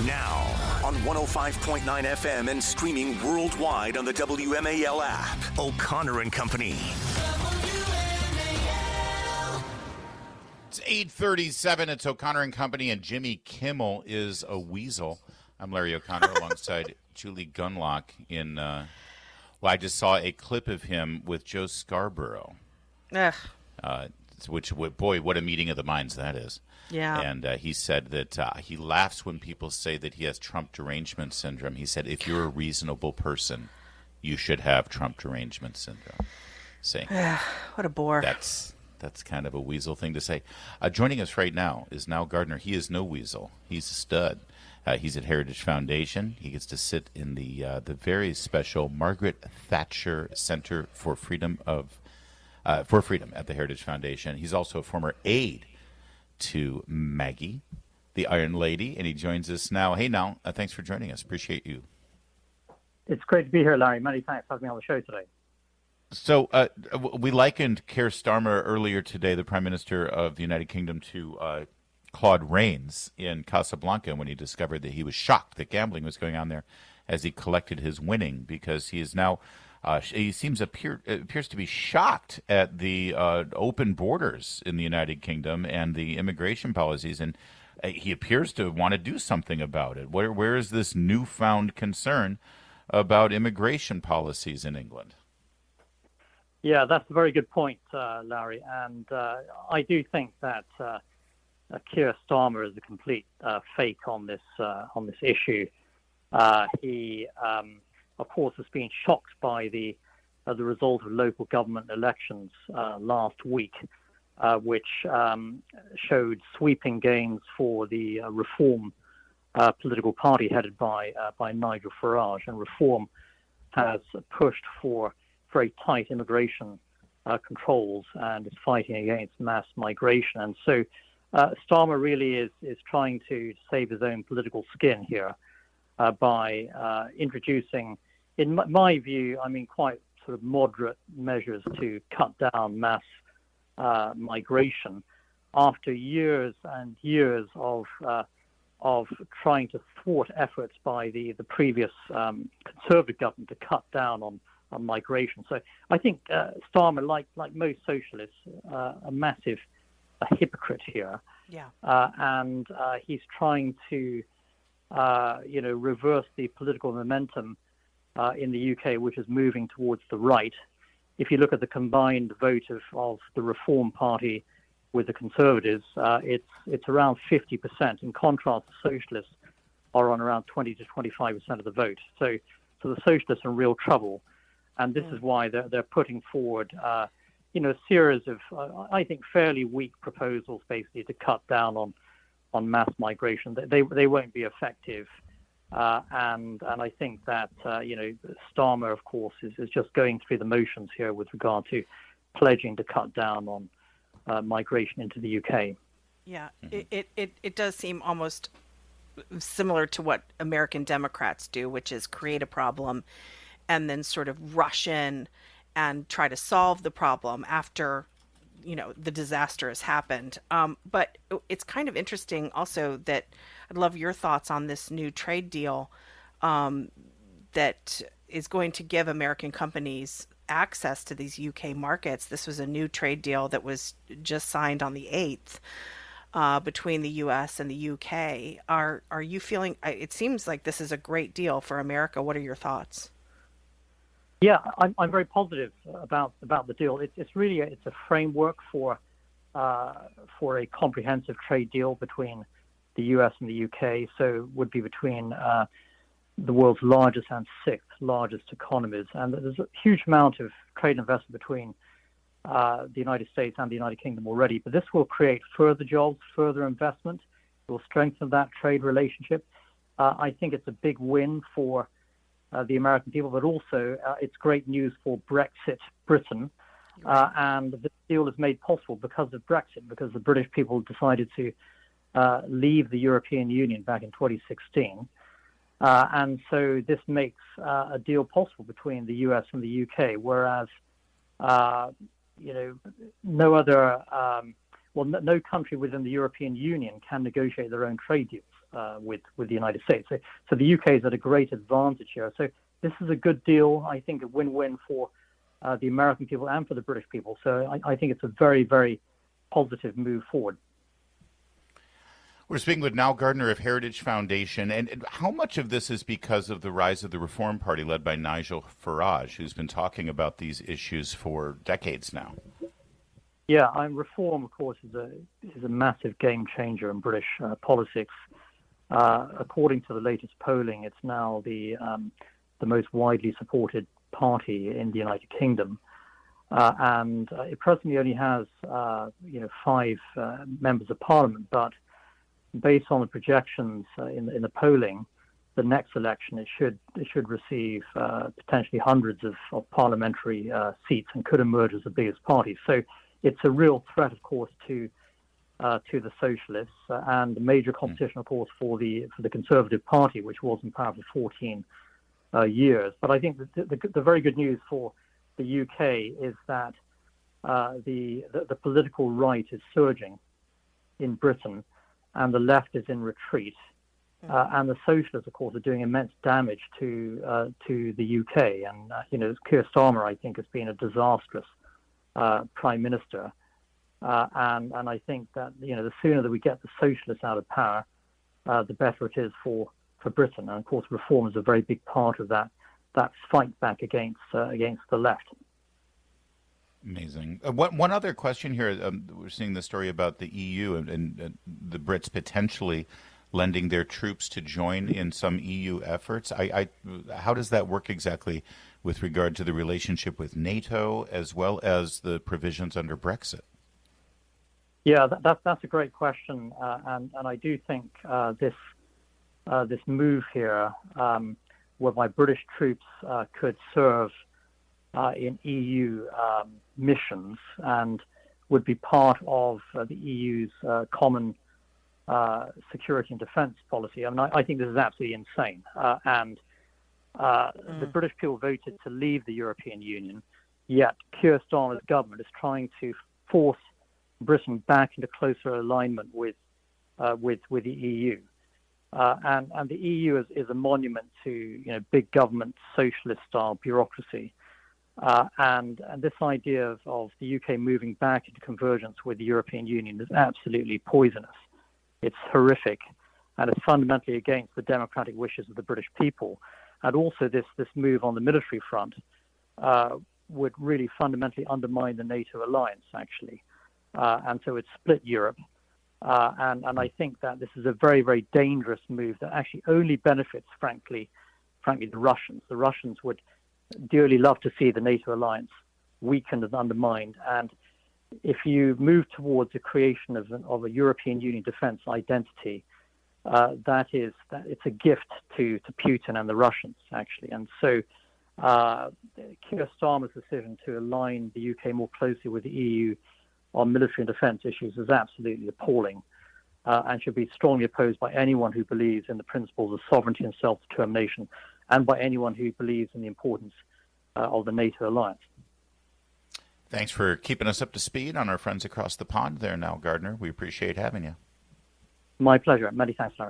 Now, on 105.9 FM and streaming worldwide on the WMAL app, O'Connor and Company. It's 8:37. It's O'Connor and Company, and Jimmy Kimmel is a weasel. I'm Larry O'Connor alongside Julie Gunlock in, I just saw a clip of him with Joe Scarborough. Ugh. Boy, what a meeting of the minds that is. Yeah. And he said that he laughs when people say that he has Trump derangement syndrome. He said, if you're a reasonable person, you should have Trump derangement syndrome. What a bore. That's kind of a weasel thing to say. Joining us right now is Nile Gardiner. He is no weasel. He's a stud. He's at Heritage Foundation. He gets to sit in the very special Margaret Thatcher Center for Freedom at the Heritage Foundation. He's also a former aide to Maggie, the Iron Lady, and he joins us now. Hey, now, thanks for joining us. Appreciate you. It's great to be here, Larry. Many thanks for having me on the show today. So we likened Keir Starmer earlier today, the Prime Minister of the United Kingdom, to Claude Rains in Casablanca when he discovered that he was shocked that gambling was going on there as he collected his winning, because he is now appears to be shocked at the open borders in the United Kingdom and the immigration policies, and he appears to want to do something about it. Where is this newfound concern about immigration policies in England? Yeah, that's a very good point, Larry. And I do think that Keir Starmer is a complete fake on this issue. He, of course, has been shocked by the result of local government elections last week, which showed sweeping gains for the Reform political party headed by Nigel Farage. And Reform has pushed for very tight immigration controls and is fighting against mass migration. And so Starmer really is trying to save his own political skin here by introducing, in my view, quite sort of moderate measures to cut down mass migration after years and years of trying to thwart efforts by the previous Conservative government to cut down on migration. So I think Starmer, like most socialists, a massive hypocrite here. Yeah. And he's trying to reverse the political momentum in the UK, which is moving towards the right. If you look at the combined vote of the Reform Party with the Conservatives, it's around 50%. In contrast, the Socialists are on around 20 to 25% of the vote. So the Socialists are in real trouble, and this is why they're putting forward a series of I think fairly weak proposals, basically to cut down on mass migration. They won't be effective. And I think that, Starmer, of course, is just going through the motions here with regard to pledging to cut down on migration into the UK. Yeah, it does seem almost similar to what American Democrats do, which is create a problem and then sort of rush in and try to solve the problem after the disaster has happened. But it's kind of interesting also that I'd love your thoughts on this new trade deal that is going to give American companies access to these UK markets. This was a new trade deal that was just signed on the 8th between the US and the UK. Are you feeling, it seems like this is a great deal for America. What are your thoughts? Yeah, I'm very positive about the deal. It's really a framework for a comprehensive trade deal between the US and the UK. So it would be between the world's largest and sixth largest economies, and there's a huge amount of trade investment between the United States and the United Kingdom already. But this will create further jobs, further investment. It will strengthen that trade relationship. I think it's a big win for the American people, but also it's great news for Brexit Britain. And this deal is made possible because of Brexit, because the British people decided to leave the European Union back in 2016. And so this makes a deal possible between the US and the UK, whereas, no country within the European Union can negotiate their own trade deals. with the United States. So the UK is at a great advantage here. So this is a good deal. I think a win-win for the American people and for the British people. So I think it's a very, very positive move forward. We're speaking with Nile Gardiner of Heritage Foundation. And how much of this is because of the rise of the Reform Party led by Nigel Farage, who's been talking about these issues for decades now? Yeah, Reform, of course, is a massive game changer in British politics. According to the latest polling, it's now the most widely supported party in the United Kingdom, and it presently only has 5 members of Parliament. But based on the projections in the polling, the next election it should receive potentially hundreds of parliamentary seats and could emerge as the biggest party. So it's a real threat, of course, to the socialists and the major competition, of course, for the Conservative Party, which was in power for 14 years. But I think the very good news for the UK is that the political right is surging in Britain, and the left is in retreat, and the socialists, of course, are doing immense damage to the UK. And Keir Starmer, I think, has been a disastrous prime minister. And I think that the sooner that we get the socialists out of power, the better it is for Britain. And of course, Reform is a very big part of that fight back against the left. Amazing. One other question here. We're seeing the story about the EU and the Brits potentially lending their troops to join in some EU efforts. How does that work exactly with regard to the relationship with NATO as well as the provisions under Brexit? Yeah, that's a great question, and I do think this move here, whereby British troops could serve in EU missions and would be part of the EU's common security and defence policy. I mean, I think this is absolutely insane. The British people voted to leave the European Union, yet Keir Starmer's government is trying to force Britain back into closer alignment with the EU. And the EU is a monument to big government socialist style bureaucracy. And this idea of the UK moving back into convergence with the European Union is absolutely poisonous. It's horrific, and it's fundamentally against the democratic wishes of the British people. And also this move on the military front would really fundamentally undermine the NATO alliance, actually. And so it split Europe. And I think that this is a very, very dangerous move that actually only benefits, frankly, the Russians. The Russians would dearly love to see the NATO alliance weakened and undermined. And if you move towards the creation of a European Union defense identity, it's a gift to Putin and the Russians, actually. And so Keir Starmer's decision to align the UK more closely with the EU on military and defense issues is absolutely appalling and should be strongly opposed by anyone who believes in the principles of sovereignty and self-determination, and by anyone who believes in the importance of the NATO alliance. Thanks for keeping us up to speed on our friends across the pond there, Nile Gardiner. We appreciate having you. My pleasure. Many thanks, Larry.